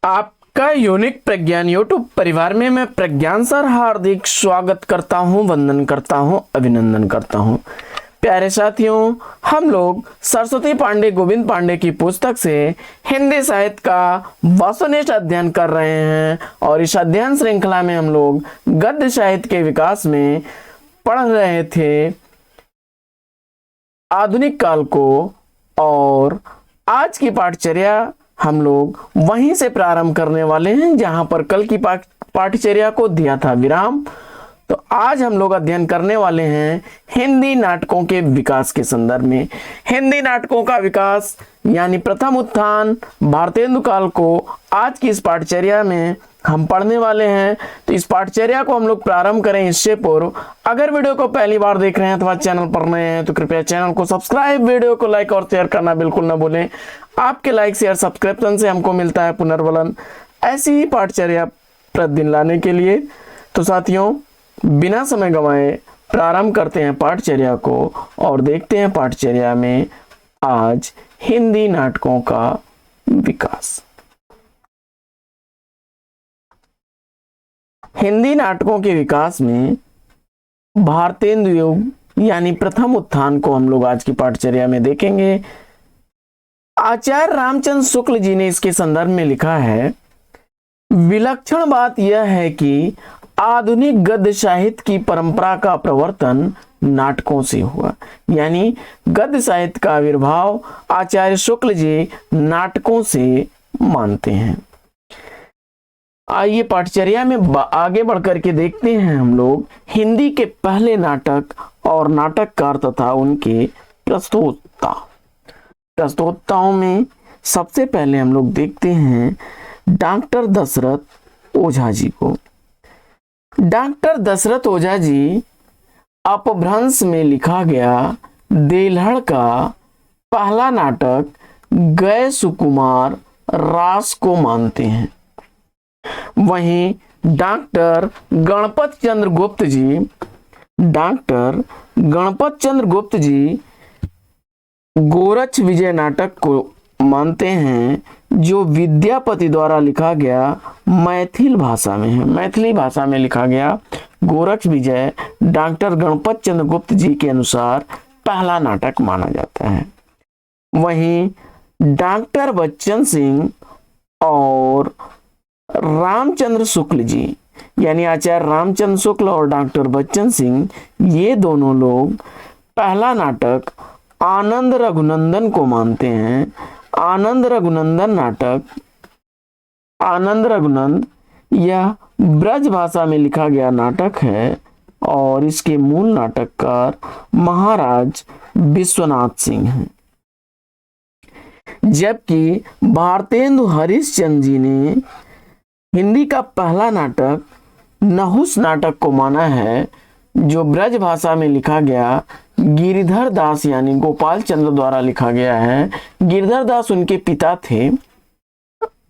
आपका यूनिक प्रज्ञान यूट्यूब परिवार में मैं प्रज्ञान सर हार्दिक स्वागत करता हूं, वंदन करता हूं, अभिनंदन करता हूं। प्यारे साथियों, हम लोग सरस्वती पांडे गोविंद पांडे की पुस्तक से हिंदी साहित्य का वस्तुनिष्ठ अध्ययन कर रहे हैं और इस अध्ययन श्रृंखला में हम लोग गद्य साहित्य के विकास में पढ़ रहे थे आधुनिक काल को, और आज की पाठचर्या हम लोग वहीं से प्रारंभ करने वाले हैं जहां पर कल की पाठचर्या को दिया था विराम। तो आज हम लोग अध्ययन करने वाले हैं हिंदी नाटकों के विकास के संदर्भ में। हिंदी नाटकों का विकास यानी प्रथम उत्थान भारतेंदु काल को आज की इस पाठचर्या में हम पढ़ने वाले हैं। तो इस पाठचर्या को हम लोग प्रारंभ करें इससे पूर्व अगर वीडियो को पहली बार देख रहे हैं अथवा चैनल पर नए हैं तो कृपया चैनल को सब्सक्राइब, वीडियो को लाइक और शेयर करना बिल्कुल ना भूलें। आपके लाइक शेयर सब्सक्रिप्शन से हमको मिलता है पुनर्बलन ऐसी ही पाठचर्या प्रतिदिन लाने के लिए। तो साथियों, बिना समय गंवाए प्रारंभ करते हैं पाठचर्या को और देखते हैं पाठचर्या में आज हिंदी नाटकों का विकास। हिंदी नाटकों के विकास में भारतेंदु युग यानी प्रथम उत्थान को हम लोग आज की पाठचर्या में देखेंगे। आचार्य रामचंद्र शुक्ल जी ने इसके संदर्भ में लिखा है, विलक्षण बात यह है कि आधुनिक गद्य साहित्य की परंपरा का प्रवर्तन नाटकों से हुआ। यानी गद्य साहित्य का आविर्भाव आचार्य शुक्ल जी नाटकों से मानते हैं। आइए पाठचर्या में आगे बढ़कर के देखते हैं हम लोग हिंदी के पहले नाटक और नाटककार तथा उनके प्रस्तोताओं में सबसे पहले हम लोग देखते हैं डॉक्टर दशरथ ओझा जी को। डॉक्टर दशरथ ओझा जी अपभ्रंश में लिखा गया देलहड़ का पहला नाटक गए सुकुमार रास को मानते हैं। वहीं डॉक्टर गणपत चंद्र गुप्त जी गोरक्ष विजय नाटक को मानते हैं, जो विद्यापति द्वारा लिखा गया मैथिली भाषा में है। मैथिली भाषा में लिखा गया गोरक्ष विजय डॉक्टर गणपत चंद्र गुप्त जी के अनुसार पहला नाटक माना जाता है। वहीं डॉक्टर बच्चन सिंह और रामचंद्र शुक्ल जी यानी आचार्य रामचंद्र शुक्ल और डॉक्टर बच्चन सिंह, ये दोनों लोग पहला नाटक आनंद रघुनंदन को मानते हैं। आनंद रघुनंद यह ब्रज भाषा में लिखा गया नाटक है और इसके मूल नाटककार महाराज विश्वनाथ सिंह हैं। जबकि भारतेंदु हरिश्चंद्र जी ने हिंदी का पहला नाटक नहुस नाटक को माना है, जो ब्रज भाषा में लिखा गया गिरिधर दास यानी गोपाल चंद्र द्वारा लिखा गया है। गिरिधर दास उनके पिता थे।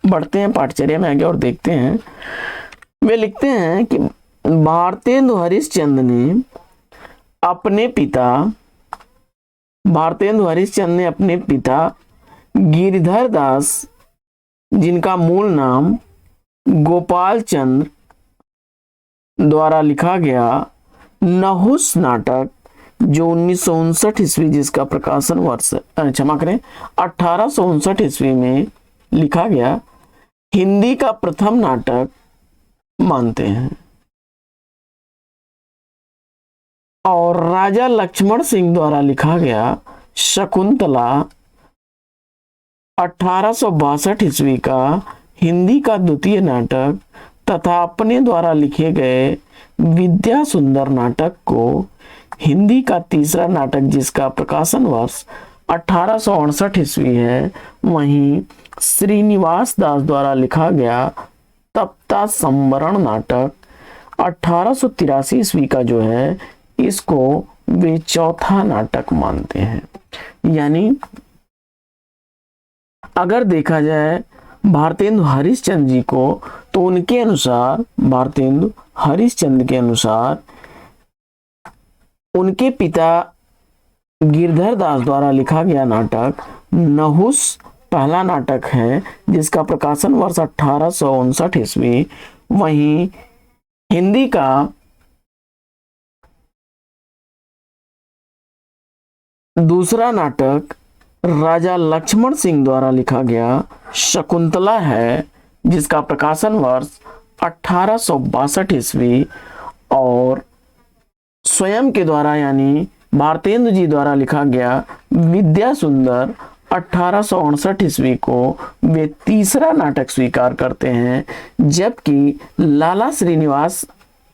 बढ़ते हैं पाठचर्या में आगे और देखते हैं। वे लिखते हैं कि भारतेंदु हरिश्चंद्र ने अपने पिता गिरिधर दास, जिनका मूल नाम गोपाल चंद्र द्वारा लिखा गया नहुस नाटक, जो 1959 ईस्वी जिसका प्रकाशन वर्ष 1859 ईस्वी में लिखा गया हिंदी का प्रथम नाटक मानते हैं। और राजा लक्ष्मण सिंह द्वारा लिखा गया शकुंतला 1862 ईस्वी का हिंदी का द्वितीय नाटक तथा अपने द्वारा लिखे गए विद्या सुंदर नाटक को हिंदी का तीसरा नाटक जिसका प्रकाशन वर्ष 1868 ईस्वी है। वहीं श्रीनिवास दास द्वारा लिखा गया तप्ता संवरण नाटक 1883 ईस्वी का जो है, इसको वे चौथा नाटक मानते हैं। यानी अगर देखा जाए भारतेंदु हरिश्चंद्र जी को, तो उनके अनुसार भारतेंदु हरिश्चंद्र के अनुसार उनके पिता गिरधर दास द्वारा लिखा गया नाटक नहुस पहला नाटक है जिसका प्रकाशन वर्ष 1859 ईस्वी। वहीं हिंदी का दूसरा नाटक राजा लक्ष्मण सिंह द्वारा लिखा गया शकुंतला है, जिसका प्रकाशन वर्ष 1862 ईस्वी। और स्वयं के द्वारा यानी भारतेंदु जी द्वारा लिखा गया विद्या सुंदर 1868 ईस्वी को वे तीसरा नाटक स्वीकार करते हैं, जबकि लाला श्रीनिवास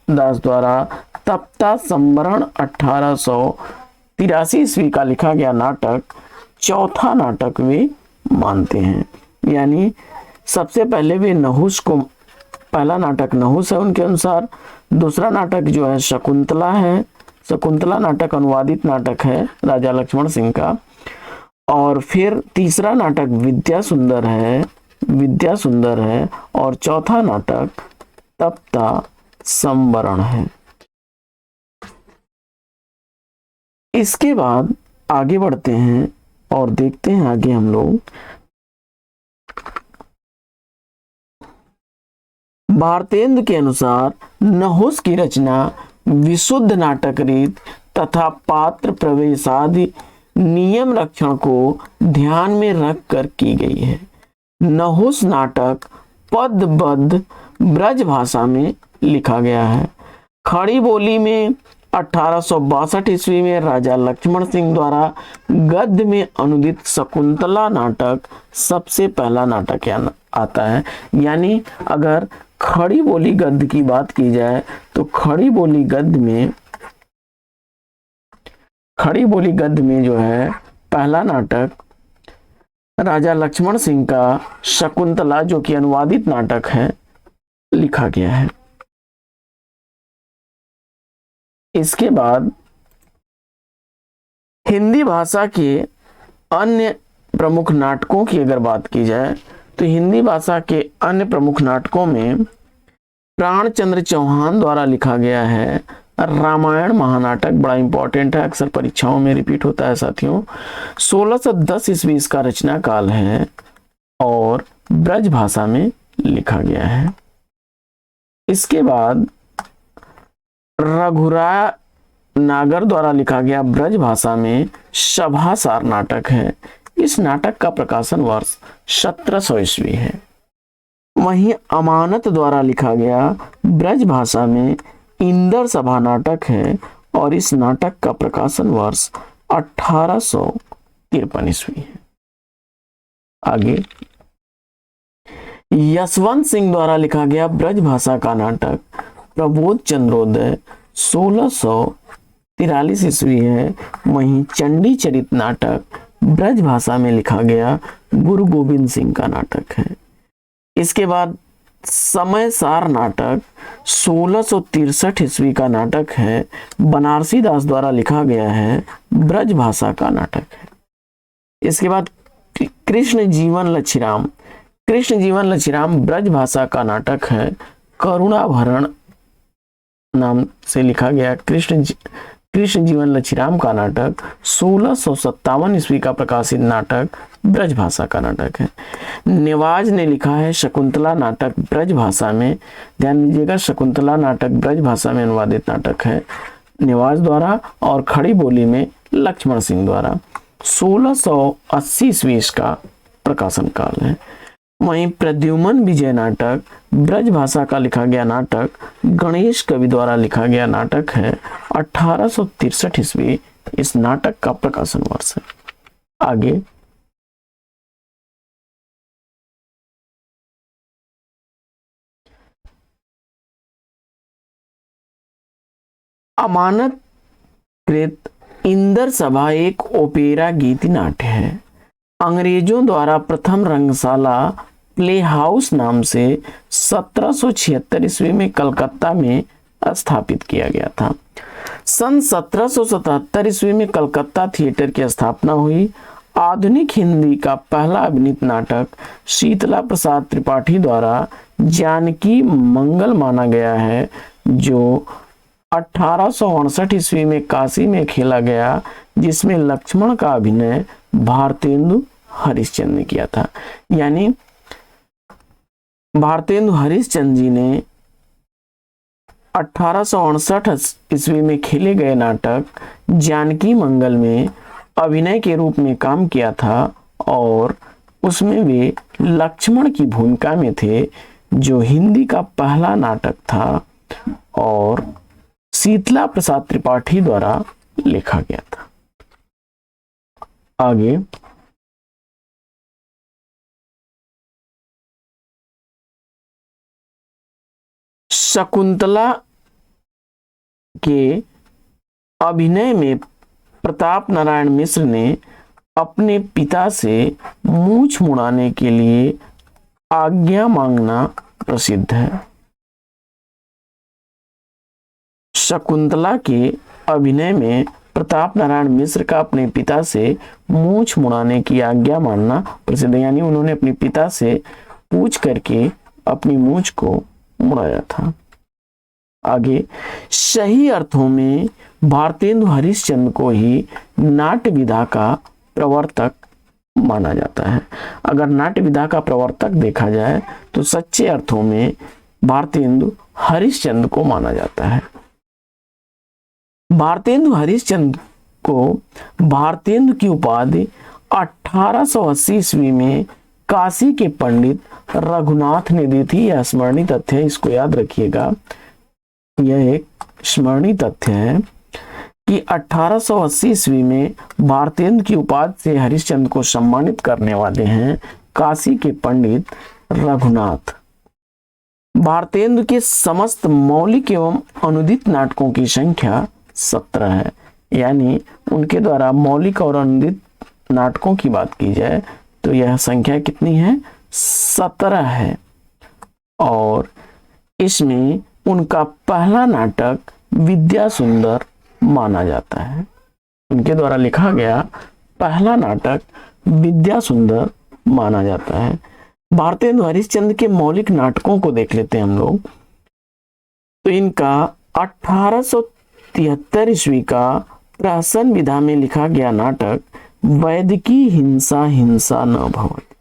दास द्वारा तप्ता संवरण 1883 ईस्वी का लिखा गया नाटक चौथा नाटक वे मानते हैं। यानी सबसे पहले वे नहुस को, पहला नाटक नहुस है उनके अनुसार, दूसरा नाटक जो है शकुंतला है, शकुंतला नाटक अनुवादित नाटक है राजा लक्ष्मण सिंह का, और फिर तीसरा नाटक विद्या सुंदर है, विद्या सुंदर है, और चौथा नाटक तप्ता संवरण है। इसके बाद आगे बढ़ते हैं और देखते हैं आगे हम लोग भारतेंदु के अनुसार नहुस की रचना विशुद्ध नाटक रीत तथा पात्र प्रवेश आदि नियम रक्षण को ध्यान में रखकर की गई है। नहुस नाटक पदबद्ध ब्रज भाषा में लिखा गया है। खड़ी बोली में 1862 ईस्वी में राजा लक्ष्मण सिंह द्वारा गद्य में अनुदित शकुंतला नाटक सबसे पहला नाटक आता है। यानी अगर खड़ी बोली गद्य की बात की जाए तो खड़ी बोली गद्य में जो है पहला नाटक राजा लक्ष्मण सिंह का शकुंतला, जो कि अनुवादित नाटक है, लिखा गया है। इसके बाद हिंदी भाषा के अन्य प्रमुख नाटकों की अगर बात की जाए तो हिंदी भाषा के अन्य प्रमुख नाटकों में प्राणचंद्र चौहान द्वारा लिखा गया है रामायण महानाटक, बड़ा इंपॉर्टेंट है, अक्सर परीक्षाओं में रिपीट होता है साथियों। 1610 ईस्वी इसका रचना काल है और ब्रज भाषा में लिखा गया है। इसके बाद रघुराय नागर द्वारा लिखा गया ब्रज भाषा में सभासार नाटक है। इस नाटक का प्रकाशन वर्ष 1700 ईस्वी है। वहीं अमानत द्वारा लिखा गया ब्रज भाषा में इंदर सभा नाटक है और इस नाटक का प्रकाशन वर्ष 1853 ईस्वी है। आगे यशवंत सिंह द्वारा लिखा गया ब्रज भाषा का नाटक प्रबोध चंद्रोदय 1643 ईस्वी है। वहीं चंडी चरित नाटक ब्रज भाषा में लिखा गया गुरु गोविंद सिंह का नाटक है। इसके बाद समय सार नाटक 1663 ईस्वी का नाटक है, बनारसी दास द्वारा लिखा गया है, ब्रज भाषा का नाटक है। इसके बाद कृष्ण जीवन लच्छीराम ब्रज भाषा का नाटक है, करुणाभरण नाम से लिखा गया कृष्ण जीवन लच्छीराम का नाटक 1657 ईस्वी का प्रकाशित नाटक ब्रज भाषा का नाटक है। नेवाज ने लिखा है शकुंतला नाटक ब्रज भाषा में, ध्यान दीजिएगा शकुंतला नाटक ब्रज भाषा में अनुवादित नाटक है नेवाज द्वारा, और खड़ी बोली में लक्ष्मण सिंह द्वारा 1680 ईस्वी का प्रकाशन काल है। वहीं प्रद्युमन विजय नाटक ब्रज भाषा का लिखा गया नाटक गणेश कवि द्वारा लिखा गया नाटक है, 1863 ईस्वी इस नाटक का प्रकाशन वर्ष है। आगे अमानत कृत इंदर सभा एक ओपेरा गीति नाट्य है। अंग्रेजों द्वारा प्रथम रंगशाला प्ले हाउस नाम से 1776 ईस्वी में कलकत्ता में स्थापित किया गया था। सन 1777 ईस्वी में कलकत्ता थिएटर की स्थापना हुई। आधुनिक हिंदी का पहला अभिनीत नाटक शीतला प्रसाद त्रिपाठी द्वारा जानकी मंगल माना गया है, जो 1859 ईस्वी में काशी में खेला गया, जिसमें लक्ष्मण का अभिनय भारतेंदु हरिश्चंद्र ने किया था। यानी भारतेंदु हरिश्चंद्र जी ने 1868 ईस्वी में खेले गए नाटक जानकी मंगल में अभिनय के रूप में काम किया था और उसमें वे लक्ष्मण की भूमिका में थे, जो हिंदी का पहला नाटक था और शीतला प्रसाद त्रिपाठी द्वारा लिखा गया था। आगे शकुंतला के अभिनय में प्रताप नारायण मिश्र ने अपने पिता से मूंछ मुड़ाने के लिए आज्ञा मांगना प्रसिद्ध है। शकुंतला के अभिनय में प्रताप नारायण मिश्र का अपने पिता से मूंछ मुड़ाने की आज्ञा मांगना प्रसिद्ध है। यानी उन्होंने अपने पिता से पूछ करके अपनी मूंछ को मुड़ाया था। आगे सही अर्थों में भारतेंदु हरिश्चंद्र को ही नाट्य विधा का प्रवर्तक माना जाता है। अगर नाट्य विधा का प्रवर्तक देखा जाए तो सच्चे अर्थों में भारतेंदु हरिश्चंद्र को माना जाता है। भारतेंदु हरिश्चंद्र को भारतेंदु की उपाधि 1880 ईस्वी में काशी के पंडित रघुनाथ ने दी थी। यह स्मरणीय तथ्य है, इसको याद रखिएगा। यह एक स्मरणीय तथ्य है कि 1880 ईस्वी में भारतेंदु की उपाधि से हरिश्चंद्र को सम्मानित करने वाले हैं काशी के पंडित रघुनाथ। भारतेंदु के समस्त मौलिक एवं अनुदित नाटकों की संख्या 17 है। यानी उनके द्वारा मौलिक और अनुदित नाटकों की बात की जाए तो यह संख्या कितनी है? 17 है। और इसमें उनका पहला नाटक विद्या सुंदर माना जाता है। उनके द्वारा लिखा गया पहला नाटक विद्या सुंदर माना जाता है। भारतेंदु हरिश्चंद्र के मौलिक नाटकों को देख लेते हैं हम लोग। तो इनका 1873 ईस्वी का प्रहसन विधा में लिखा गया नाटक वैदिकी हिंसा हिंसा न भवति,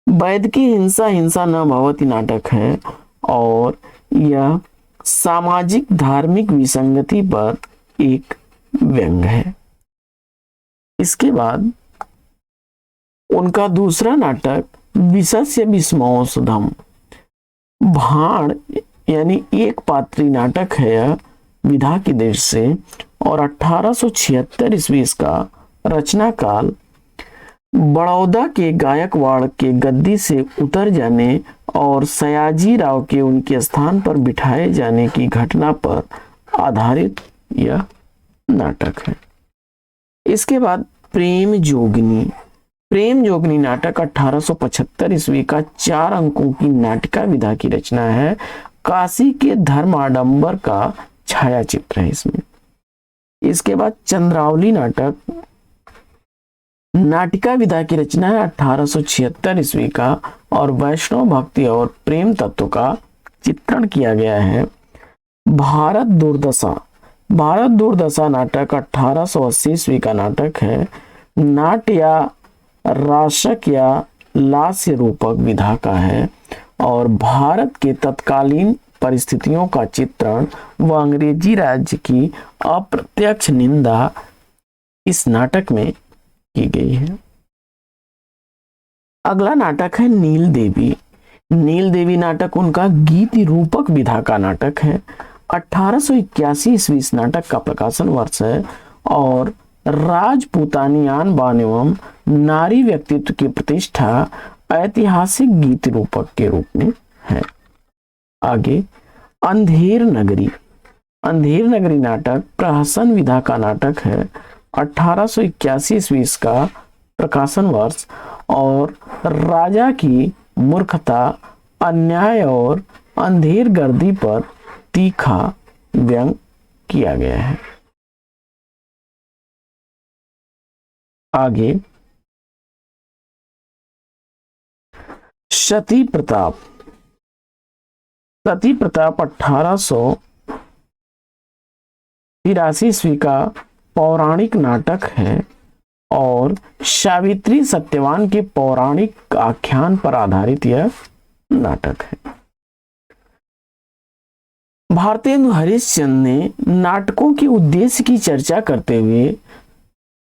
वैदिकी हिंसा हिंसा न भवति नाटक है और यह सामाजिक धार्मिक विसंगति पर एक व्यंग है। इसके बाद उनका दूसरा नाटक विषस्य विस्मौषधम, भाण यानी एक पात्री नाटक है यह विधा की दृष्टि से और 1876 ईस्वी इसका रचना काल बड़ौदा के गायकवाड़ के गद्दी से उतर जाने और सयाजी राव के उनके स्थान पर बिठाए जाने की घटना पर आधारित यह नाटक है। इसके बाद प्रेम जोगनी, प्रेम जोगनी नाटक 1875 ईस्वी का 4 अंकों की नाटिका विधा की रचना है। काशी के धर्म आडंबर का छाया चित्र है इसमें। इसके बाद चंद्रावली नाटक नाटिका विधा की रचना है 1876 ईस्वी का और वैष्णव भक्ति और प्रेम तत्व का चित्रण किया गया है। भारत दुर्दशा, भारत दुर्दशा नाटक 1880 ईस्वी का नाटक है। नाट्य या राशक या लास्य रूपक विधा का है और भारत के तत्कालीन परिस्थितियों का चित्रण व अंग्रेजी राज्य की अप्रत्यक्ष निंदा इस नाटक में की गई है। अगला नाटक है नील देवी। नील देवी नाटक उनका गीत रूपक विधा का नाटक है। 1881 ईस्वी इस नाटक का प्रकाशन वर्ष है और राजपूतानियान बान एवं नारी व्यक्तित्व की प्रतिष्ठा ऐतिहासिक गीत रूपक के रूप में है। आगे अंधेर नगरी, अंधेर नगरी नाटक प्रहसन विधा का नाटक है। 1881 ईस्वी इसका प्रकाशन वर्ष और राजा की मूर्खता, अन्याय और अंधेर गर्दी पर तीखा व्यंग किया गया है। आगे सती प्रताप, सती प्रताप 1883 ईस्वी का पौराणिक नाटक है और सावित्री सत्यवान के पौराणिक आख्यान पर आधारित यह नाटक है। भारतेंदु हरिश्चंद्र ने नाटकों के उद्देश्य की चर्चा करते हुए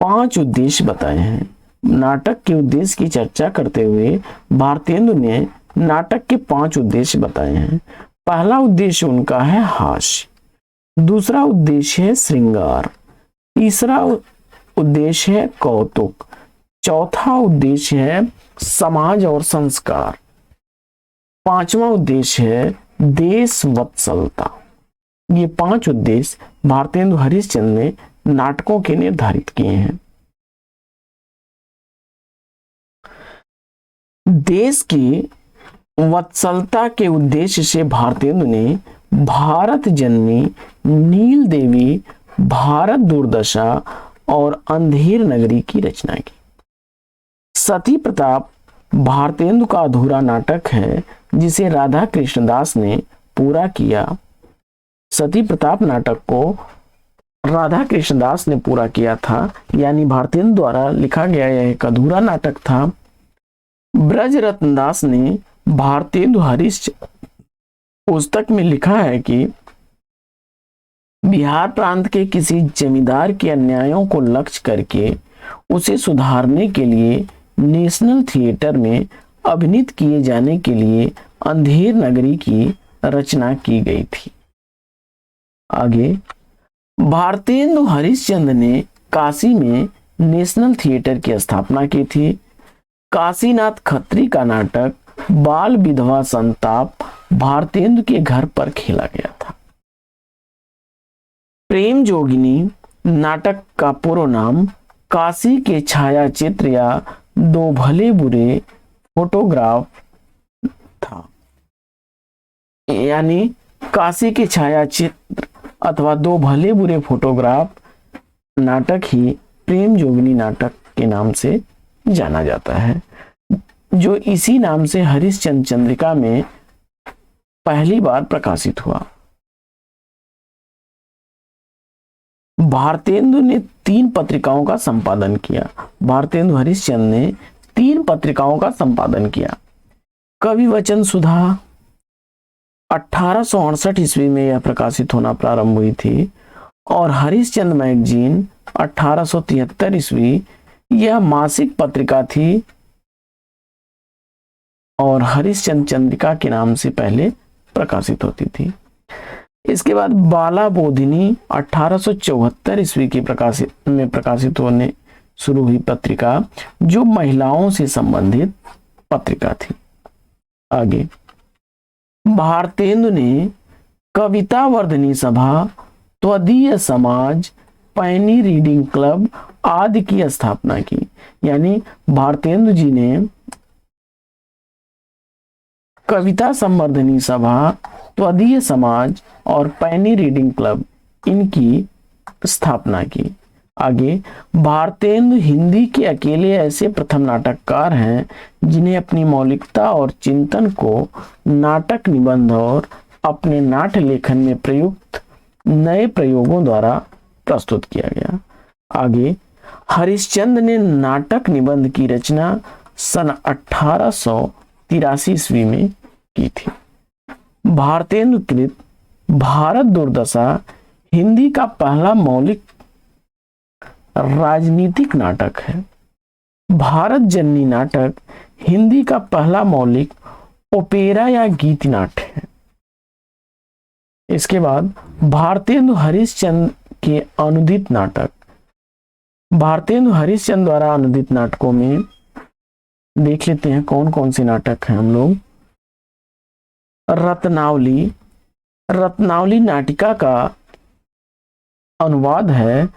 5 उद्देश्य बताए हैं। नाटक के उद्देश्य की चर्चा करते हुए भारतेंदु ने नाटक के 5 उद्देश्य बताए हैं। पहला उद्देश्य उनका है हास्य, दूसरा उद्देश्य है श्रृंगार, तीसरा उद्देश्य है कौतुक, चौथा उद्देश्य है समाज और संस्कार, पांचवा उद्देश्य है देश वत्सलता। ये 5 उद्देश्य भारतेंदु हरिश्चंद्र ने नाटकों के निर्धारित किए हैं। देश की वत्सलता के उद्देश्य से भारतेंदु ने भारत जननी, नील देवी, भारत दुर्दशा और अंधेर नगरी की रचना की। सती प्रताप भारतेंदु का अधूरा नाटक है जिसे राधा कृष्णदास ने पूरा किया। सती प्रताप नाटक को राधा कृष्णदास ने पूरा किया था, यानी भारतेंदु द्वारा लिखा गया यह एक अधूरा नाटक था। ब्रज रत्न दास ने भारतेंदु हरिश्चंद्र पुस्तक में लिखा है कि बिहार प्रांत के किसी जमींदार के अन्यायों को लक्ष्य करके उसे सुधारने के लिए नेशनल थिएटर में अभिनीत किए जाने के लिए अंधेर नगरी की रचना की गई थी। आगे, भारतेंदु हरिश्चंद्र ने काशी में नेशनल थिएटर की स्थापना की थी। काशीनाथ खत्री का नाटक बाल विधवा संताप भारतेंदु के घर पर खेला गया था। प्रेम जोगिनी नाटक का पूर्व नाम काशी के छायाचित्र या दो भले बुरे फोटोग्राफ था, यानी काशी के छायाचित्र अथवा दो भले बुरे फोटोग्राफ नाटक ही प्रेम जोगिनी नाटक के नाम से जाना जाता है, जो इसी नाम से हरिश्चंद्र चंद्रिका में पहली बार प्रकाशित हुआ। भारतेंदु ने 3 पत्रिकाओं का संपादन किया। भारतेंदु हरिश्चंद्र ने 3 पत्रिकाओं का संपादन किया। कवि वचन सुधा 1868 ईस्वी में यह प्रकाशित होना प्रारंभ हुई थी और हरिश्चंद्र मैगजीन 1873 ईस्वी यह मासिक पत्रिका थी और हरिश्चंद्र चंद्रिका के नाम से पहले प्रकाशित होती थी। इसके बाद बाला बोधिनी 1874 ईस्वी की प्रकाशित होने शुरू हुई पत्रिका, जो महिलाओं से संबंधित पत्रिका थी। आगे, भारतेंदु ने कविता वर्धनी सभा, त्वदीय समाज, पैनी रीडिंग क्लब आदि की स्थापना की। यानी भारतेंदु जी ने कविता संवर्धनी सभा, त्वदीय समाज और पैनी रीडिंग क्लब इनकी स्थापना की। आगे, भारतेंदु हिंदी के अकेले ऐसे प्रथम नाटककार हैं जिन्हें अपनी मौलिकता और चिंतन को नाटक निबंध और अपने नाट्य लेखन में प्रयुक्त नए प्रयोगों द्वारा प्रस्तुत किया गया। आगे, हरिश्चंद्र ने नाटक निबंध की रचना सन 1883 ईस्वी में की थी। भारतेंदु कृत भारत दुर्दशा हिंदी का पहला मौलिक राजनीतिक नाटक है। भारत जननी नाटक हिंदी का पहला मौलिक ओपेरा या गीत नाट्य है। इसके बाद भारतेंदु हरिश्चंद्र के अनुदित नाटक। भारतेंदु हरिश्चंद्र द्वारा अनुदित नाटकों में देख लेते हैं कौन कौन से नाटक हैं हम लोग। रत्नावली। रत्नावली नाटिका का अनुवाद है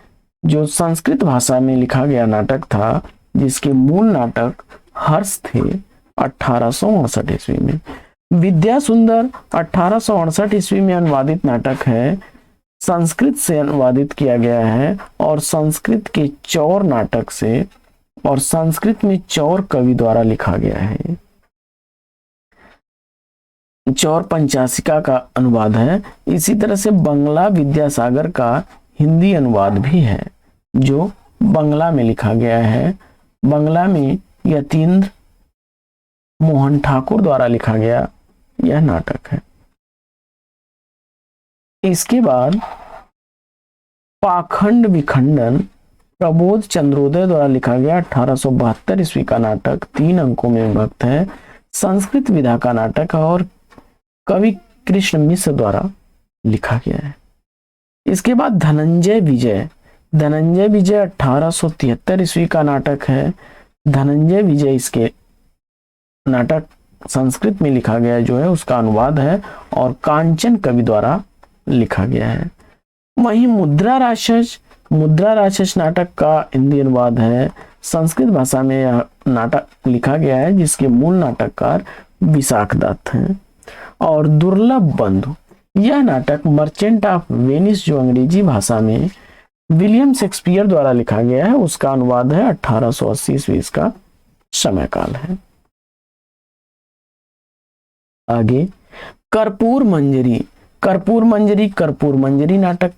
जो संस्कृत भाषा में लिखा गया नाटक था, जिसके मूल नाटक हर्ष थे 1868 ईस्वी में। विद्या सुंदर 1868 ईस्वी में अनुवादित नाटक है, संस्कृत से अनुवादित किया गया है और संस्कृत के चौर नाटक से और संस्कृत में चौर कवि द्वारा लिखा गया है। चौर पंचाशिका का अनुवाद है। इसी तरह से बंगला विद्यासागर का हिंदी अनुवाद भी है जो बंगला में लिखा गया है। बंगला में यतीन्द्र मोहन ठाकुर द्वारा लिखा गया यह नाटक है। इसके बाद पाखंड विखंडन प्रबोध चंद्रोदय द्वारा लिखा गया 1872 ईस्वी का नाटक 3 अंकों में विभक्त है। संस्कृत विधा का नाटक और कवि कृष्ण मिश्र द्वारा लिखा गया है। इसके बाद धनंजय विजय 1873 ईस्वी का नाटक है। धनंजय विजय इसके नाटक संस्कृत में लिखा गया जो है उसका अनुवाद है और कांचन कवि द्वारा लिखा गया है। वहीं मुद्रा राक्षस नाटक का हिंदी अनुवाद है। संस्कृत भाषा में यह नाटक लिखा गया है जिसके मूल नाटककार विशाख दत्त हैं। और दुर्लभ बंधु यह नाटक मर्चेंट ऑफ वेनिस जो अंग्रेजी भाषा में विलियम शेक्सपियर द्वारा लिखा गया है उसका अनुवाद है। 1880 ईस्वी इसका समय काल है। आगे कर्पूर मंजरी नाटक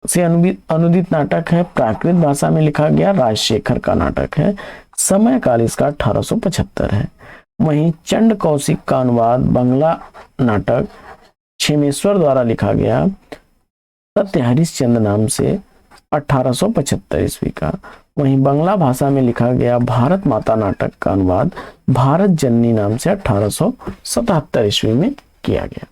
से अनुदित नाटक है। प्राकृत भाषा में लिखा गया राजशेखर का नाटक है। समय काल इसका 1875 है। वहीं चंड कौशिक का अनुवाद बंगला नाटक क्षेमेश्वर द्वारा लिखा गया सत्य हरिश्चंद्र नाम से 1875 ईस्वी का। वहीं बंगला भाषा में लिखा गया भारत माता नाटक का अनुवाद भारत जननी नाम से 1877 ईस्वी में किया गया।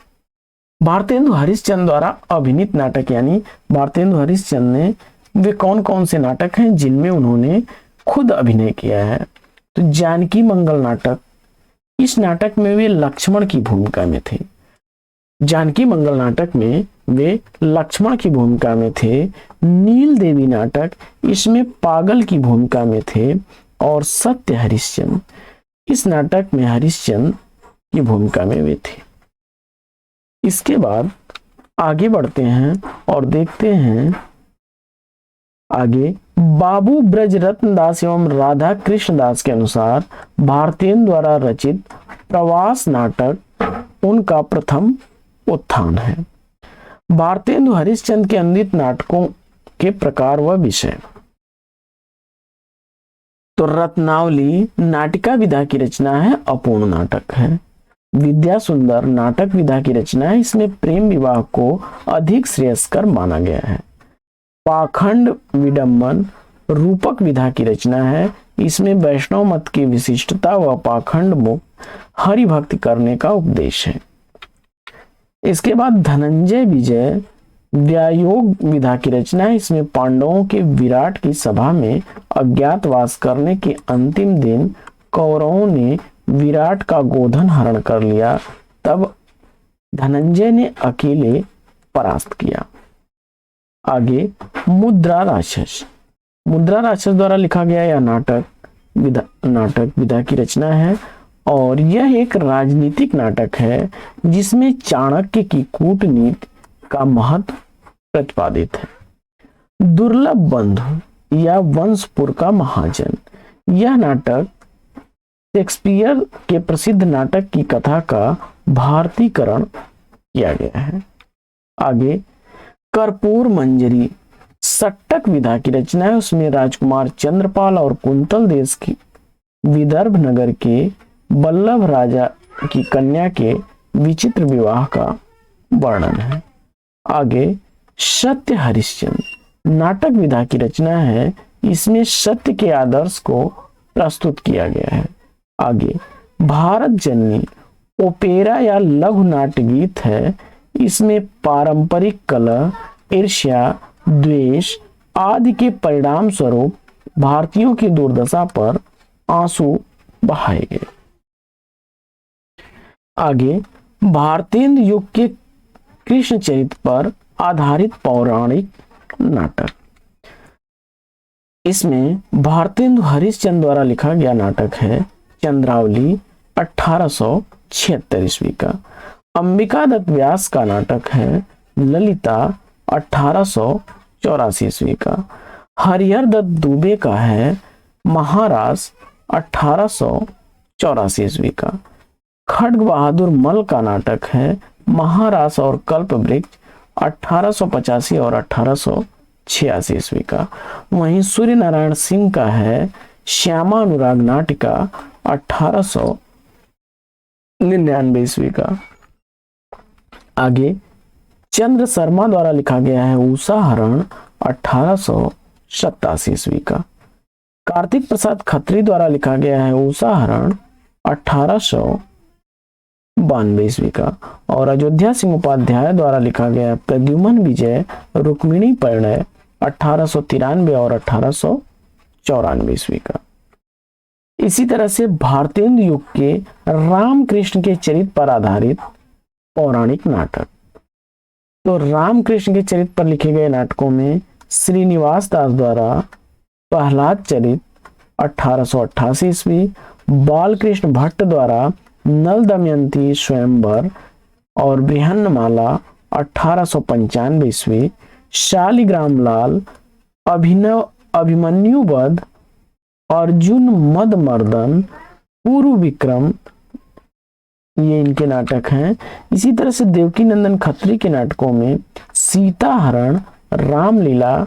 भारतेंदु हरिश्चंद्र द्वारा अभिनीत नाटक यानी भारतेंदु हरिश्चंद्र ने वे कौन कौन से नाटक हैं जिनमें उन्होंने खुद अभिनय किया है। तो जानकी मंगल नाटक, इस नाटक में वे लक्ष्मण की भूमिका में थे। जानकी मंगल नाटक में वे लक्ष्मण की भूमिका में थे। नील देवी नाटक, इसमें पागल की भूमिका में थे। और सत्य हरिश्चंद्र, इस नाटक में हरिश्चंद्र की भूमिका में वे थे। इसके बाद आगे बढ़ते हैं और देखते हैं आगे बाबू ब्रजरत्न दास एवं राधा कृष्ण दास के अनुसार भारतेंदु द्वारा रचित प्रवास नाटक उनका प्रथम उत्थान है। भारतेंदु हरिश्चंद्र के अनुदित नाटकों के प्रकार व विषय। तो रत्नावली नाटिका विधा की रचना है, अपूर्ण नाटक है। विद्या सुंदर नाटक विधा की रचना है, इसमें प्रेम विवाह को अधिक श्रेयस्कर माना गया है। पाखंड विडंबन रूपक विधा की रचना है, इसमें वैष्णव मत की विशिष्टता व पाखंड मुक्त हरि भक्ति करने का उपदेश है। इसके बाद धनंजय विजय व्यायोग विधा की रचना है, इसमें पांडवों के विराट की सभा में अज्ञातवास करने के अंतिम दिन कौरवों ने विराट का गोधन हरण कर लिया, तब धनंजय ने अकेले परास्त किया। आगे मुद्रा राक्षस द्वारा लिखा गया यह नाटक विधा की रचना है और यह एक राजनीतिक नाटक है जिसमें चाणक्य की कूटनीति का महत्व प्रतिपादित है। दुर्लभ बंधु या वंशपुर का महाजन, यह नाटक शेक्सपियर के प्रसिद्ध नाटक की कथा का भारतीकरण किया गया है। आगे कर्पूर मंजरी सट्टक विधा की रचना है, उसमें राजकुमार चंद्रपाल और कुंतल देश की विदर्भ नगर के बल्लभ राजा की कन्या के विचित्र विवाह का वर्णन है। आगे सत्य हरिश्चंद्र नाटक विधा की रचना है, इसमें सत्य के आदर्श को प्रस्तुत किया गया है। आगे भारत जननी ओपेरा या लघु नाट्य गीत है, इसमें पारंपरिक कलह, ईर्ष्या, द्वेष आदि के परिणाम स्वरूप भारतीयों की दुर्दशा पर आंसू बहाए गए। आगे भारतेंदु युग के कृष्ण चरित्र पर आधारित पौराणिक नाटक, इसमें भारतेंदु हरिश्चंद्र द्वारा लिखा गया नाटक है चंद्रावली 1876 ईस्वी का। अंबिका दत्त व्यास का नाटक है ललिता 1884 ईस्वी का। हरिहर दत्त दुबे का है महाराज 1884 ईस्वी का। खड्ग बहादुर मल का नाटक है महाराज और कल्प वृक्ष 1885 और 86 ईस्वी का। वहीं सूर्य नारायण सिंह का है श्यामा अनुराग नाटिका 1899 ईस्वी का। आगे चंद्र शर्मा द्वारा लिखा गया है उषाहरण 1887 ईस्वी का। कार्तिक प्रसाद खत्री द्वारा लिखा गया है उषाहरण 1892 ईस्वी का। और अयोध्या सिंह उपाध्याय द्वारा लिखा गया प्रद्युमन विजय रुक्मिणी परिणय 1893 और 1894 ईस्वी का। इसी तरह से भारतेंदु युग के रामकृष्ण के चरित्र पर आधारित पौराणिक नाटक। तो रामकृष्ण के चरित्र पर लिखे गए नाटकों में श्रीनिवास दास द्वारा प्रहलाद चरित 1888 ईस्वी, बालकृष्ण भट्ट द्वारा नल दमयंती स्वयंवर और बृहन्नमाला 1895 ईस्वी, शालिग्राम लाल अभिमन्यु वध, अर्जुन मदमर्दन, पूर्व विक्रम, ये इनके नाटक हैं। इसी तरह से देवकी नंदन खत्री के नाटकों में सीता हरण, रामलीला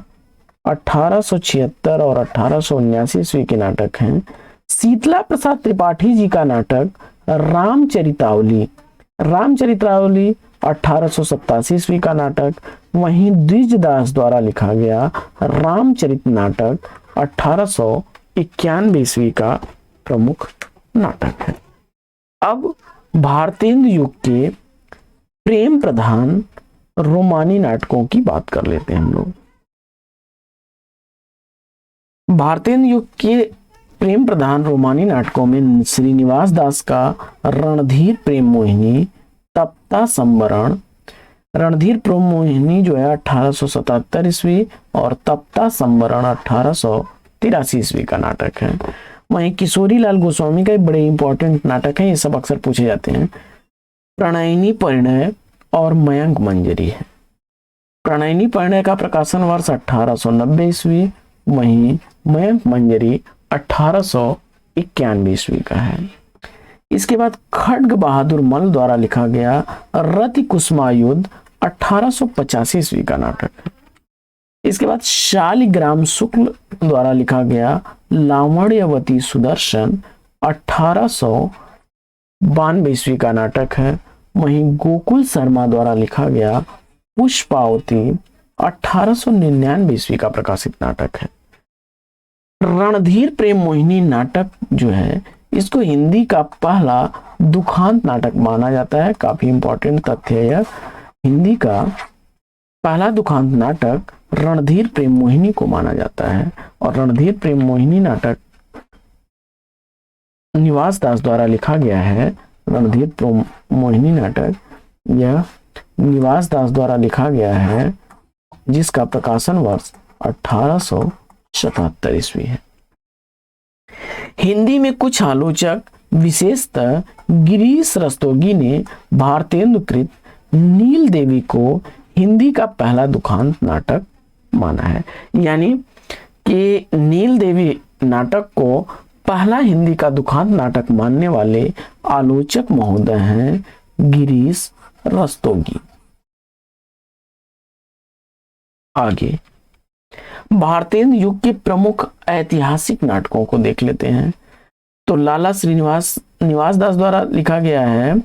1876 और 1879 ईस्वी के नाटक हैं। शीतला प्रसाद त्रिपाठी जी का नाटक रामचरितावली 1887 ईस्वी का नाटक। वहीं द्विजदास द्वारा लिखा गया रामचरित नाटक 1891 ईस्वी का प्रमुख नाटक है। अब भारतेंदु युग के प्रेम प्रधान रोमानी नाटकों की बात कर लेते हैं हम लोग। भारतेंदु युग के प्रेम प्रधान रोमानी नाटकों में श्रीनिवास दास का रणधीर प्रेम मोहिनी, तप्ता संवरण। रणधीर प्रेम मोहिनी जो है 1877 ईस्वी और तप्ता संवरण 1883 ईस्वी का नाटक है। वहीं किशोरी लाल गोस्वामी का एक बड़े इंपॉर्टेंट नाटक है, ये सब अक्सर पूछे जाते हैं, प्रणयिनी परिणय और मयंक मंजरी है। प्रणयिनी परिणय का प्रकाशन वर्ष 1890 ईस्वी, वहीं मयंक मंजरी 1891 ईस्वी का है। इसके बाद खड्ग बहादुर मल द्वारा लिखा गया रति कुसुमायुद्ध 1885 ईस्वी का नाटक है। इसके बाद शालिग्राम शुक्ल द्वारा लिखा गया लावण्यवती सुदर्शन 1892 ईस्वी का नाटक है। वहीं गोकुल शर्मा द्वारा लिखा गया पुष्पावती 1899 ईस्वी का प्रकाशित नाटक है। रणधीर प्रेम मोहिनी नाटक जो है इसको हिंदी का पहला दुखांत नाटक माना जाता है। काफी इंपॉर्टेंट तथ्य है यह। हिंदी का पहला दुखांत नाटक रणधीर प्रेम मोहिनी को माना जाता है और रणधीर प्रेम मोहिनी नाटक निवास दास द्वारा लिखा गया है। रणधीर प्रेम मोहिनी नाटक यह निवास दास द्वारा लिखा गया है, जिसका प्रकाशन वर्ष 1877 ईस्वी है। हिंदी में कुछ आलोचक विशेषतः गिरीश रस्तोगी ने भारतेंदुकृत नील देवी को हिंदी का पहला दुखांत नाटक माना है। यानी कि नील देवी नाटक को पहला हिंदी का दुखांत नाटक मानने वाले आलोचक महोदय हैं गिरीश रस्तोगी। आगे भारतेंदु युग के प्रमुख ऐतिहासिक नाटकों को देख लेते हैं। तो लाला श्रीनिवास दास द्वारा लिखा गया है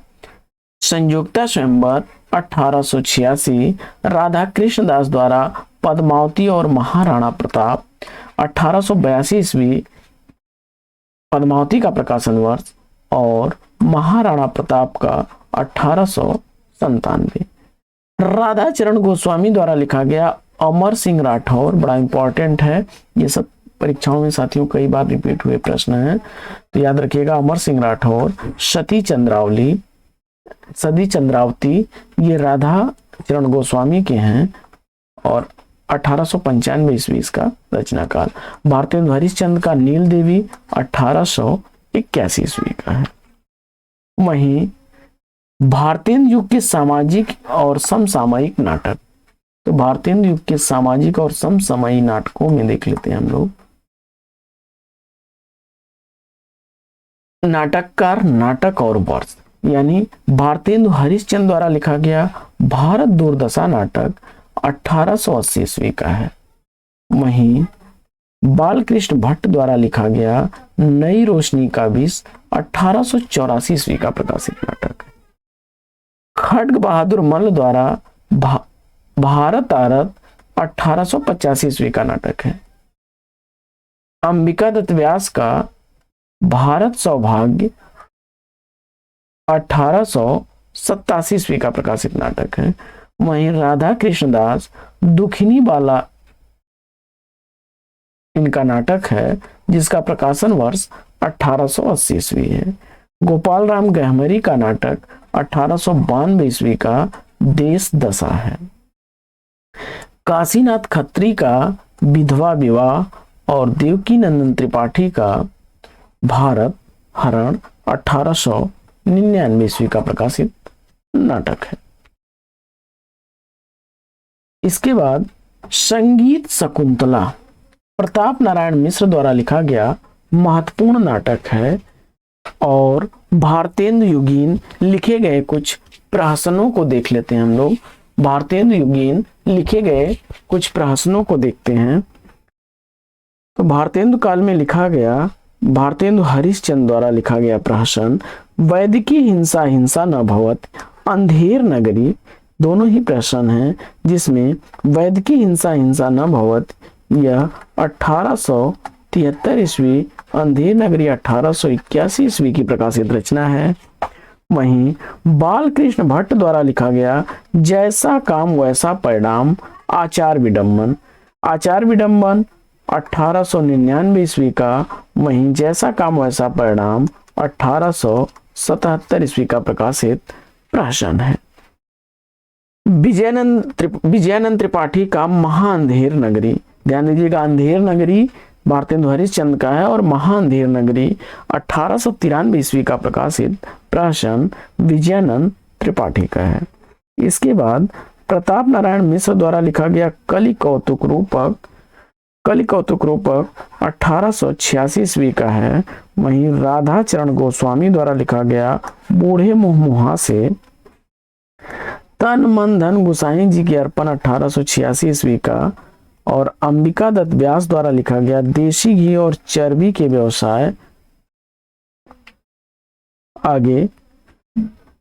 संयुक्ता स्वयंवर 1886, राधा कृष्ण दास द्वारा पद्मावती और महाराणा प्रताप 1882 ईस्वी पद्मावती का प्रकाशन वर्ष और महाराणा प्रताप का 1897। राधा चरण गोस्वामी द्वारा लिखा गया अमर सिंह राठौर, बड़ा इंपॉर्टेंट है, ये सब परीक्षाओं में साथियों कई बार रिपीट हुए प्रश्न हैं, तो याद रखिएगा। अमर सिंह राठौर सती चंद्रावती ये राधा चरण गोस्वामी के हैं और 1895 ईस्वी इसका रचनाकाल। भारतेंदु हरिश्चंद्र का नील देवी 1881 ईस्वी का है। वहीं भारतेंदु युग के सामाजिक और समसामयिक नाटक, तो भारतेंदु युग के सामाजिक और समसामयिक नाटकों में देख लेते हैं हम लोग। नाटककार, नाटक और वर्ष, यानी भारतेंदु हरिश्चंद्र द्वारा लिखा गया भारत दुर्दशा नाटक 1880 ईस्वी का है। वहीं बालकृष्ण भट्ट द्वारा लिखा गया नई रोशनी का विष 1884 ईस्वी का प्रकाशित नाटक है। खड्ग बहादुर मल्ल द्वारा भारत आरत 1885 ईस्वी का नाटक है। अंबिका दत्त व्यास का भारत सौभाग्य 1887 ईस्वी का प्रकाशित नाटक है। वहीं राधा कृष्णदास दुखिनी बाला इनका नाटक है, जिसका प्रकाशन वर्ष 1880 ईस्वी है। गोपाल राम गहमरी का नाटक 1892 ईस्वी का देश दशा है। काशीनाथ खत्री का विधवा विवाह और देवकी नंदन त्रिपाठी का भारत हरण 1899 ईस्वी का प्रकाशित नाटक है। इसके बाद संगीत शकुंतला प्रताप नारायण मिश्र द्वारा लिखा गया महत्वपूर्ण नाटक है और भारतेंदु युगीन लिखे गए कुछ प्रहसनों को देख लेते हैं हम लोग। भारतेंदु युगीन लिखे गए कुछ प्रहसनों को देखते हैं। तो भारतेंदु काल में लिखा गया, भारतेंदु हरिश्चंद्र द्वारा लिखा गया प्रहसन वैदिकी हिंसा हिंसा न भवत, अंधेर नगरी, दोनों ही प्रहसन हैं, जिसमें वैदिकी हिंसा हिंसा न भवत यह 1873 ईस्वी, अंधेर नगरी 1881 ईस्वी की प्रकाशित रचना है। वहीं बालकृष्ण भट्ट द्वारा लिखा गया जैसा काम वैसा परिणाम आचार विडंबन, आचार विडंबन 1899 ईस्वी का। वहीं जैसा काम वैसा परिणाम 1877 ईस्वी का प्रकाशित प्रहसन है। विजयानंद त्रिपाठी का महाअंधेर नगरी, ध्यान दीजिएगा अंधेर नगरी भारतेंदु हरिश्चंद्र का है और महाअंधेर नगरी 1893 ईस्वी का प्रकाशित प्रहसन विजयानंद त्रिपाठी का है। इसके बाद प्रताप नारायण मिश्र द्वारा लिखा गया कलि कौतुक रूपक 1886 ईस्वी का है। वहीं राधा चरण गोस्वामी द्वारा लिखा गया बूढ़े मुंह मुहा से तन मन धन गोसाई जी की अर्पण 1886 ईस्वी का। और अंबिका दत्त व्यास द्वारा लिखा गया देशी घी और चर्बी के व्यवसाय। आगे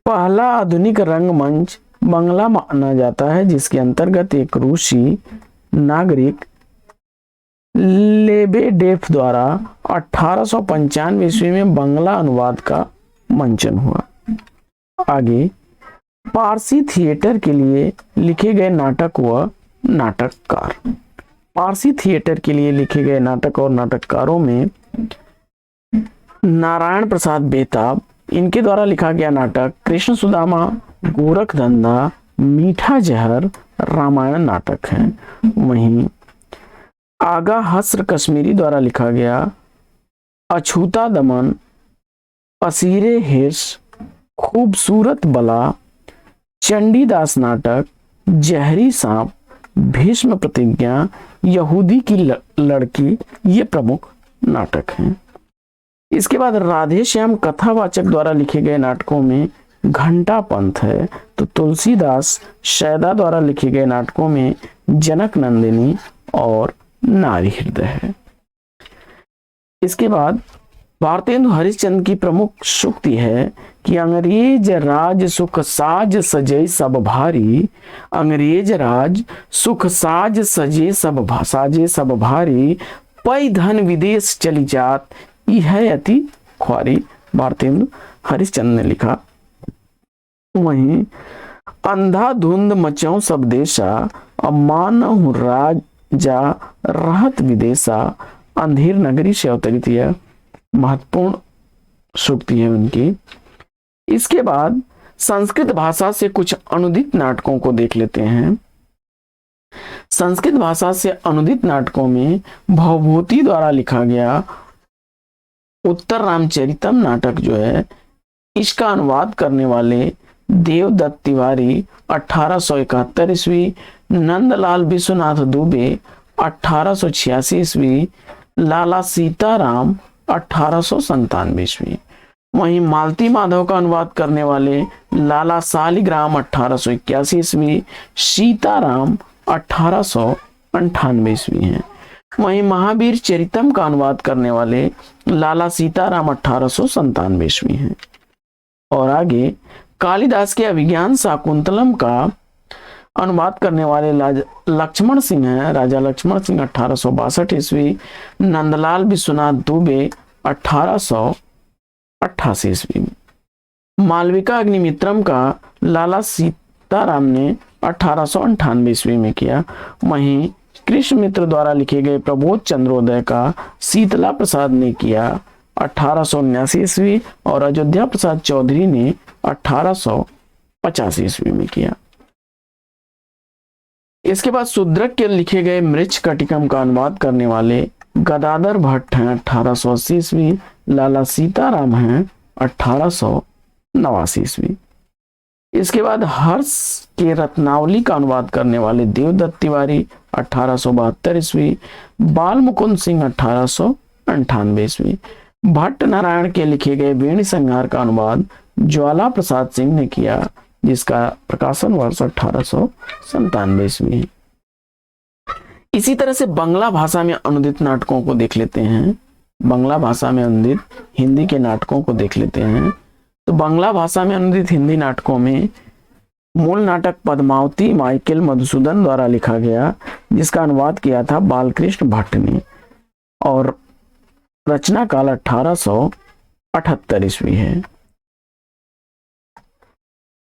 पहला आधुनिक रंगमंच बंगला माना जाता है, जिसके अंतर्गत एक रूसी नागरिक लेबेडेफ द्वारा 1895 ईस्वी में बंगला अनुवाद का मंचन हुआ। आगे पारसी थिएटर के लिए लिखे गए नाटक व नाटककार, पारसी थिएटर के लिए लिखे गए नाटक और नाटककारों में नारायण प्रसाद बेताब, इनके द्वारा लिखा गया नाटक कृष्ण सुदामा, गोरख धंधा, मीठा जहर रामायण नाटक है। वहीं आगा हस्र कश्मीरी द्वारा लिखा गया अछूता दमन, असीरे हिर्स, खूबसूरत बला, चंडीदास नाटक, जहरी सांप, भीष्म प्रतिज्ञा, यहूदी की लड़की, ये प्रमुख नाटक हैं। इसके बाद राधे श्याम कथावाचक द्वारा लिखे गए नाटकों में घंटा पंथ है। तो तुलसीदास शैदा द्वारा लिखे गए नाटकों में जनक नंदिनी और नारी हृदय है। इसके बाद भारतेंदु हरिश्चंद्र की प्रमुख सूक्ति है कि अंग्रेज राज सुख साज सजे सब भारी, अंग्रेज राज सुख साज सजे सब भारी, पै धन विदेश चली जात यह अति ख्वारी, भारतेंदु हरिश्चंद्र ने लिखा। वहीं अंधाधुंध मचाऊं सब देशा, अमानहु राजा रहत विदेशा, अंधेर नगरी से अवतरित यह महत्वपूर्ण सूक्ति है उनकी। इसके बाद संस्कृत भाषा से कुछ अनुदित नाटकों को देख लेते हैं। संस्कृत भाषा से अनुदित नाटकों में भवभूति द्वारा लिखा गया उत्तर रामचरितम नाटक जो है, इसका अनुवाद करने वाले देवदत्त तिवारी 1871 ईस्वी, नंदलाल विश्वनाथ दुबे 1886 ईस्वी, लाला सीताराम 1897 ईस्वी। वहीं मालती माधव का अनुवाद करने वाले लाला सालिग्राम 1881 ईस्वी, सीताराम 1898 ईस्वी हैं। वहीं महावीर चरितम का अनुवाद करने वाले लाला सीताराम 1897 ईस्वी हैं। और आगे कालिदास के अभिज्ञान शाकुंतलम का अनुवाद करने वाले लक्ष्मण सिंह हैं, राजा लक्ष्मण सिंह 1862 ईस्वी। नंदलाल विश्वनाथ दुबे 1888 ईस्वी। मालविका अग्निमित्रम का लाला सीताराम ने 1898 ईस्वी में किया। वहीं कृष्ण मित्र द्वारा लिखे गए प्रबोध चंद्रोदय का शीतला प्रसाद ने किया 1879 ईस्वी और अयोध्या प्रसाद चौधरी ने 1885 ईस्वी में किया। इसके बाद शूद्रक के लिखे गए मृच्छ कटिकम का अनुवाद करने वाले गदाधर भट्ट हैं 1880 ईस्वी। लाला सीताराम हैं 1889 ईस्वी। इसके बाद हर्ष के रत्नावली का अनुवाद करने वाले देवदत्त तिवारी 1872 ईस्वी। बाल मुकुंद सिंह 1898 ईस्वी। भट्ट नारायण के लिखे गए वेणी संहार का अनुवाद ज्वाला प्रसाद सिंह ने किया, जिसका प्रकाशन वर्ष 1897 ईस्वी। इसी तरह से बांग्ला भाषा में अनुदित नाटकों को देख लेते हैं। बांग्ला भाषा में अनुदित हिंदी के नाटकों को देख लेते हैं। तो बांग्ला भाषा में अनुदित हिंदी नाटकों में मूल नाटक पद्मावती माइकल मधुसूदन द्वारा लिखा गया, जिसका अनुवाद किया था बालकृष्ण भट्ट ने और रचना काल 1878 ईस्वी है।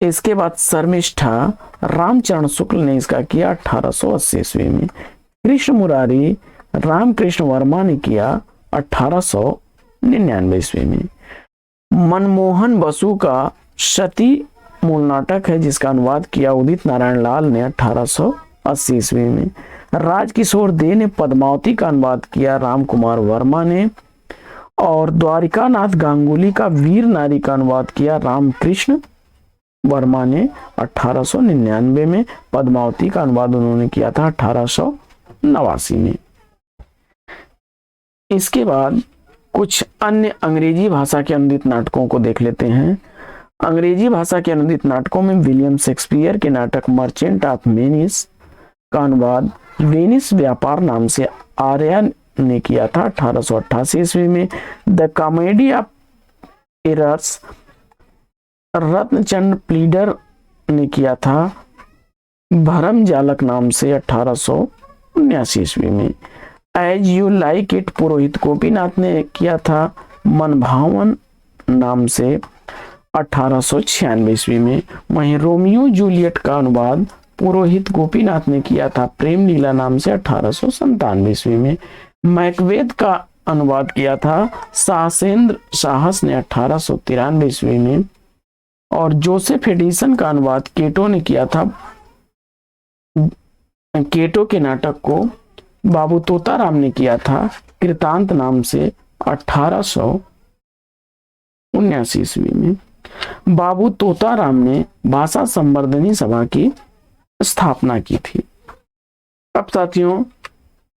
इसके बाद शर्मिष्ठा रामचरण शुक्ल ने इसका किया 1880 ईस्वी में। कृष्ण मुरारी रामकृष्ण वर्मा ने किया 1899 ईस्वी में। मनमोहन बसु का सती मूल नाटक है, जिसका अनुवाद किया उदित नारायण लाल ने 1880 ईस्वी में। राजकिशोर दे ने पद्मावती का अनुवाद किया राम कुमार वर्मा ने और द्वारिकानाथ गांगुली का वीर नारी का अनुवाद किया रामकृष्ण वर्मा ने 1899 में। पद्मावती का अनुवाद उन्होंने किया था 1889 में। इसके बाद कुछ अन्य अंग्रेजी भाषा के अनुदित नाटकों को देख लेते हैं। अंग्रेजी भाषा के अनुदित नाटकों में विलियम शेक्सपियर के नाटक मर्चेंट ऑफ वेनिस का अनुवाद वेनिस व्यापार नाम से आर्या ने किया था 1888 ईस्वी में। The Comedy of Errors Ratnachand pleader ने किया था भरम जालक नाम से 1879 ईस्वी में। एज यू लाइक इट पुरोहित गोपीनाथ ने किया था मनभावन नाम से 1896 ईस्वी में। वहीं रोमियो जूलियट का अनुवाद पुरोहित गोपीनाथ ने किया था प्रेम लीला नाम से 1897 ईस्वी में। मैकबेथ का अनुवाद किया था सासेंद्र साहस ने 1893 ईस्वी में और जोसेफ एडिसन का अनुवाद केटो ने किया था। केटो के नाटक को बाबू तोताराम ने किया था कृतांत नाम से 1879 ईस्वी में। बाबू तोताराम ने भाषा संवर्धनी सभा की स्थापना की थी। अब साथियों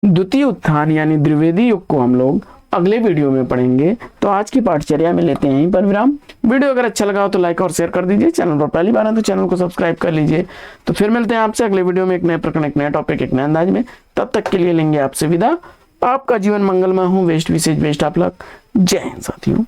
द्वितीय उत्थान यानी द्विवेदी युग को हम लोग अगले वीडियो में पढ़ेंगे। तो आज की पाठचर्या में लेते हैं यहीं पर विराम। वीडियो अगर अच्छा लगा हो तो लाइक और शेयर कर दीजिए। चैनल पर पहली बार है तो चैनल को सब्सक्राइब कर लीजिए। तो फिर मिलते हैं आपसे अगले वीडियो में एक नए प्रकरण, एक नया टॉपिक, एक नए अंदाज में। तब तक के लिए लेंगे आपसे विदा। आपका जीवन मंगलमय हो। वेस्ट विशेष बेस्ट ऑफ लक। जय हिंद साथियों।